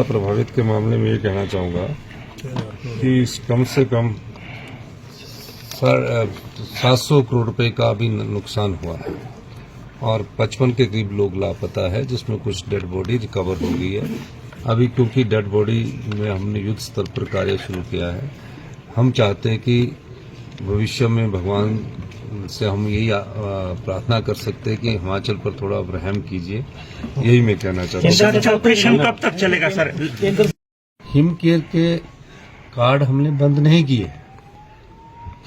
प्रभावित के मामले में ये कहना चाहूँगा कि कम से कम 700 करोड़ रुपए का अभी नुकसान हुआ है और 55 के करीब लोग लापता है, जिसमें कुछ डेड बॉडी रिकवर हो गई है। अभी क्योंकि डेड बॉडी में हमने युद्ध स्तर पर कार्य शुरू किया है, हम चाहते हैं कि भविष्य में भगवान से हम यही प्रार्थना कर सकते हैं कि हिमाचल पर थोड़ा रहम कीजिए। यही मैं कहना चाहता हूँ। सर, ऑपरेशन कब तक चलेगा सर? हिम केयर के कार्ड हमने बंद नहीं किए।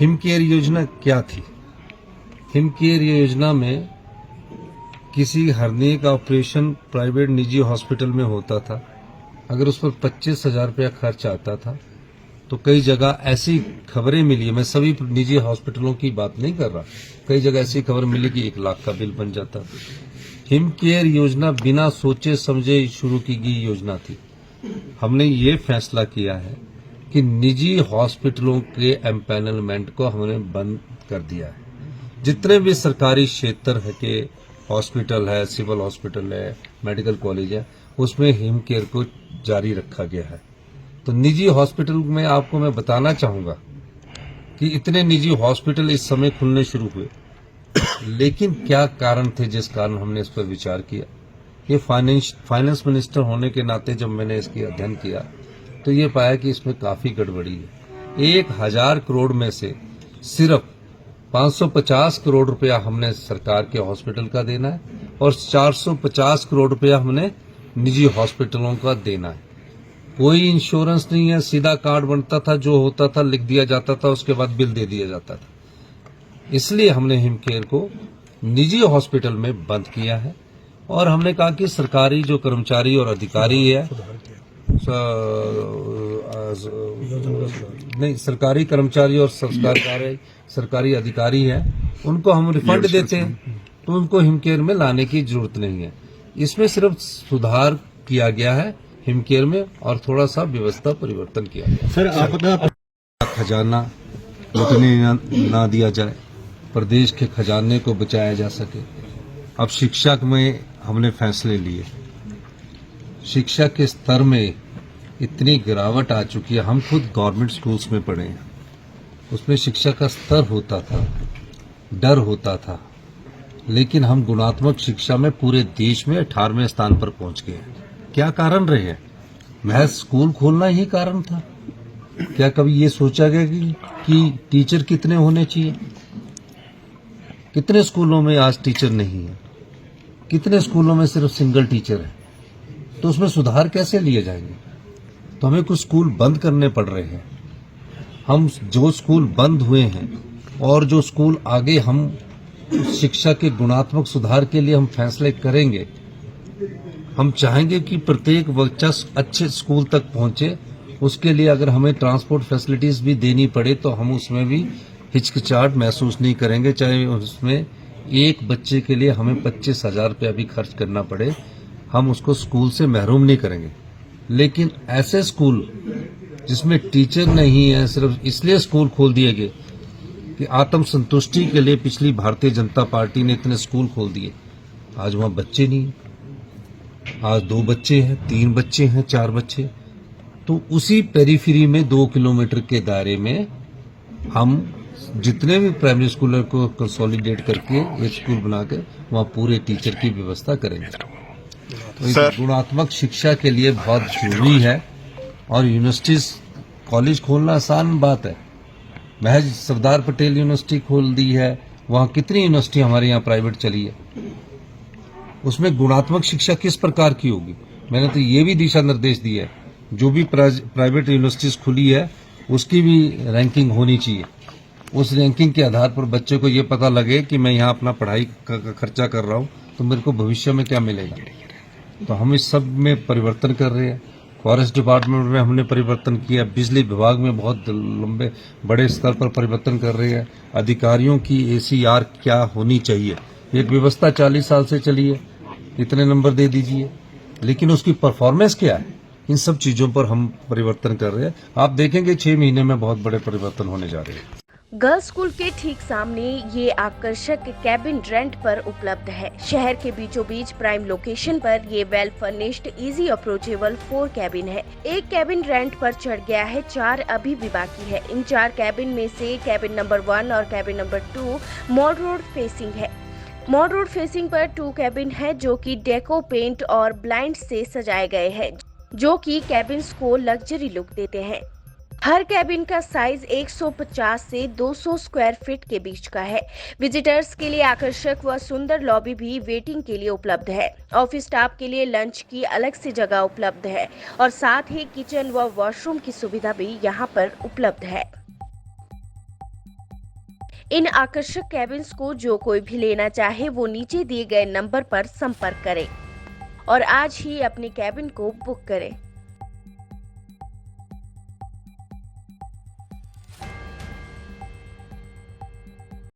हिम केयर योजना क्या थी? हिम केयर योजना में किसी हर्निया का ऑपरेशन प्राइवेट निजी हॉस्पिटल में होता था, अगर उस पर 25,000 रुपया खर्च आता था तो कई जगह ऐसी खबरें मिली है, मैं सभी निजी हॉस्पिटलों की बात नहीं कर रहा, कई जगह ऐसी खबर मिली कि 1 लाख का बिल बन जाता। हिम केयर योजना बिना सोचे समझे शुरू की गई योजना थी। हमने ये फैसला किया है कि निजी हॉस्पिटलों के एम्पैनलमेंट को हमने बंद कर दिया है। जितने भी सरकारी क्षेत्र है के हॉस्पिटल है, सिविल हॉस्पिटल है, मेडिकल कॉलेज है, उसमें हिम केयर को जारी रखा गया है। तो निजी हॉस्पिटल में आपको मैं बताना चाहूंगा कि इतने निजी हॉस्पिटल इस समय खुलने शुरू हुए, लेकिन क्या कारण थे जिस कारण हमने इस पर विचार किया? ये फाइनेंस मिनिस्टर होने के नाते जब मैंने इसकी अध्ययन किया तो ये पाया कि इसमें काफी गड़बड़ी है। 1,000 करोड़ में से सिर्फ 550 करोड़ रुपया हमने सरकार के हॉस्पिटल का देना है और 450 करोड़ रुपया हमने निजी हॉस्पिटलों का देना है। कोई इंश्योरेंस नहीं है, सीधा कार्ड बनता था, जो होता था लिख दिया जाता था, उसके बाद बिल दे दिया जाता था। इसलिए हमने हिम केयर को निजी हॉस्पिटल में बंद किया है और हमने कहा कि सरकारी जो कर्मचारी और अधिकारी है, नहीं सरकारी कर्मचारी और सरकारी अधिकारी है, उनको हम रिफंड देते हैं, तो उनको हिम केयर में लाने की जरूरत नहीं है। इसमें सिर्फ सुधार किया गया है हिम केयर में और थोड़ा सा व्यवस्था परिवर्तन किया गया। सर, आपका खजाना लुटने ना दिया जाए, प्रदेश के खजाने को बचाया जा सके। अब शिक्षा में हमने फैसले लिए। शिक्षा के स्तर में इतनी गिरावट आ चुकी है, हम खुद गवर्नमेंट स्कूल्स में पढ़े हैं, उसमें शिक्षा का स्तर होता था, डर होता था, लेकिन हम गुणात्मक शिक्षा में पूरे देश में 18वें स्थान पर पहुंच गए हैं। क्या कारण रहे हैं? महज स्कूल खोलना ही कारण था? क्या कभी ये सोचा गया कि टीचर कितने होने चाहिए? कितने स्कूलों में आज टीचर नहीं है? कितने स्कूलों में सिर्फ सिंगल टीचर है? तो उसमें सुधार कैसे लिए जाएंगे? तो हमें कुछ स्कूल बंद करने पड़ रहे हैं। हम जो स्कूल बंद हुए हैं और जो स्कूल आगे हम शिक्षा के गुणात्मक सुधार के लिए हम फैसले करेंगे, हम चाहेंगे कि प्रत्येक बच्चा अच्छे स्कूल तक पहुंचे। उसके लिए अगर हमें ट्रांसपोर्ट फैसिलिटीज भी देनी पड़े तो हम उसमें भी हिचकिचाहट महसूस नहीं करेंगे, चाहे उसमें एक बच्चे के लिए हमें 25,000 रुपया भी खर्च करना पड़े, हम उसको स्कूल से महरूम नहीं करेंगे। लेकिन ऐसे स्कूल जिसमें टीचर नहीं है, सिर्फ इसलिए स्कूल खोल दिए गए कि आत्मसंतुष्टि के लिए पिछली भारतीय जनता पार्टी ने इतने स्कूल खोल दिए, आज वहां बच्चे नहीं, आज 2 बच्चे हैं, 3 बच्चे हैं, 4 बच्चे, तो उसी पेरीफेरी में 2 किलोमीटर के दायरे में हम जितने भी प्राइमरी स्कूलों को कंसोलिडेट करके एक स्कूल बना के वहाँ पूरे टीचर की व्यवस्था करेंगे। तो गुणात्मक शिक्षा के लिए बहुत जरूरी है और यूनिवर्सिटीज कॉलेज खोलना आसान बात है। महज सरदार पटेल यूनिवर्सिटी खोल दी है, वहाँ कितनी यूनिवर्सिटी हमारे यहाँ प्राइवेट चली है, उसमें गुणात्मक शिक्षा किस प्रकार की होगी? मैंने तो ये भी दिशा निर्देश दिया है, जो भी प्राइवेट यूनिवर्सिटीज खुली है उसकी भी रैंकिंग होनी चाहिए। उस रैंकिंग के आधार पर बच्चे को ये पता लगे कि मैं यहाँ अपना पढ़ाई का खर्चा कर रहा हूँ तो मेरे को भविष्य में क्या मिलेगा। तो हम इस सब में परिवर्तन कर रहे हैं। फॉरेस्ट डिपार्टमेंट में हमने परिवर्तन किया, बिजली विभाग में बहुत लंबे बड़े स्तर पर परिवर्तन कर रहे हैं। अधिकारियों की ACR क्या होनी चाहिए, एक व्यवस्था 40 साल से चली है, इतने नंबर दे दीजिए, लेकिन उसकी परफॉर्मेंस क्या है, इन सब चीजों पर हम परिवर्तन कर रहे हैं। आप देखेंगे 6 महीने में बहुत बड़े परिवर्तन होने जा रहे हैं। गर्ल्स स्कूल के ठीक सामने ये आकर्षक कैबिन रेंट पर उपलब्ध है। शहर के बीचों बीच प्राइम लोकेशन पर ये well furnished easy approachable 4 cabin है। एक कैबिन रेंट पर चढ़ गया है, 4 अभी भी बाकी है। इन 4 कैबिन में से कैबिन नंबर 1 और cabin number 2 mall road facing है। मॉल रोड फेसिंग पर 2 कैबिन है जो कि डेको पेंट और ब्लाइंड से सजाए गए हैं, जो कि कैबिन्स को लग्जरी लुक देते हैं। हर कैबिन का साइज 150 से 200 स्क्वायर फीट के बीच का है। विजिटर्स के लिए आकर्षक व सुंदर लॉबी भी वेटिंग के लिए उपलब्ध है। ऑफिस स्टाफ के लिए लंच की अलग से जगह उपलब्ध है और साथ ही किचन व वॉशरूम की सुविधा भी यहां पर उपलब्ध है। इन आकर्षक कैबिन्स को जो कोई भी लेना चाहे वो नीचे दिए गए नंबर पर संपर्क करें और आज ही अपनी कैबिन को बुक करें।